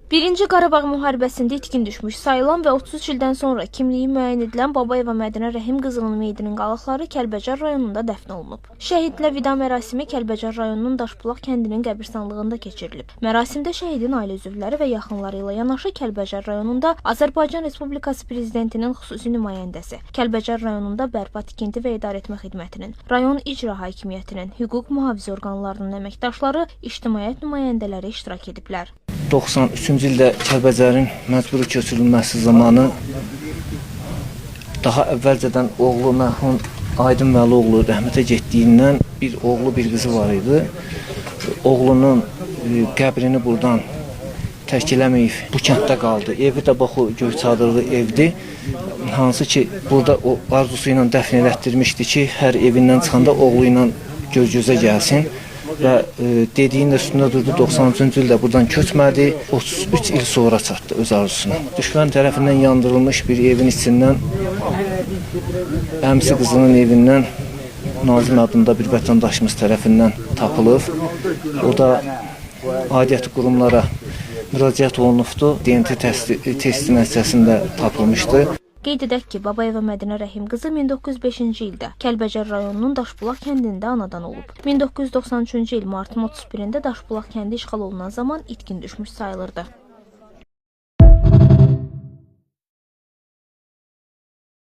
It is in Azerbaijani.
Birinci Qarabağ müharibəsində itkin düşmüş sayılan və 33 ildən sonra kimliyi müəyyən edilən Babayeva Mədinə Rəhim qızının meyidinin qalıqları Kəlbəcər rayonunda dəfn olunub. Şəhidlə vida mərasimi Kəlbəcər rayonunun Daşbulaq kəndinin qəbirstanlığında keçirilib. Mərasimdə şəhidin ailə üzvləri və yaxınları ilə yanaşı Kəlbəcər rayonunda Azərbaycan Respublikası Prezidentinin xüsusi nümayəndəsi, Kəlbəcər rayonunda Bərpa Tikinti və İdarəetmə Xidmətinin, rayon icra hakimiyyətinin, hüquq mühafizə orqanlarının əməkdaşları, ictimaiyyət nümayəndələri iştirak ediblər. 93-cü ildə Kəlbəcərin məcburi köçürülməsi zamanı daha əvvəlcədən oğlu mərhum Aydın Vəloğlu rəhmətə getdiyindən bir oğlu, bir qızı var idi. Oğlunun qəbrini buradan tərk eləməyib, bu kənddə qaldı. Evi də bax o göyçadırlı evdir. Hansı ki, burada o arzusu ilə dəfn elətdirmişdi ki, hər evindən çıxanda oğlu ilə göz-gözə gəlsin. Və dediyin də üstündə durdu, 93-cü ildə buradan köçmədi, 33 il sonra çatdı öz arzusuna. Düşmən tərəfindən yandırılmış bir evin içindən, əmsi qızının evindən Nazim adında bir vətəndaşımız tərəfindən tapılıb. O da aidiyyəti qurumlara müraciət olunubdu, DNT testi nəticəsində tapılmışdı. Qeyd edək ki, Babayeva Mədinə Rəhim qızı 1905-ci ildə Kəlbəcər rayonunun Daşbulaq kəndində anadan olub. 1993-cü il martın 31-də Daşbulaq kəndi işğal olunan zaman itkin düşmüş sayılırdı.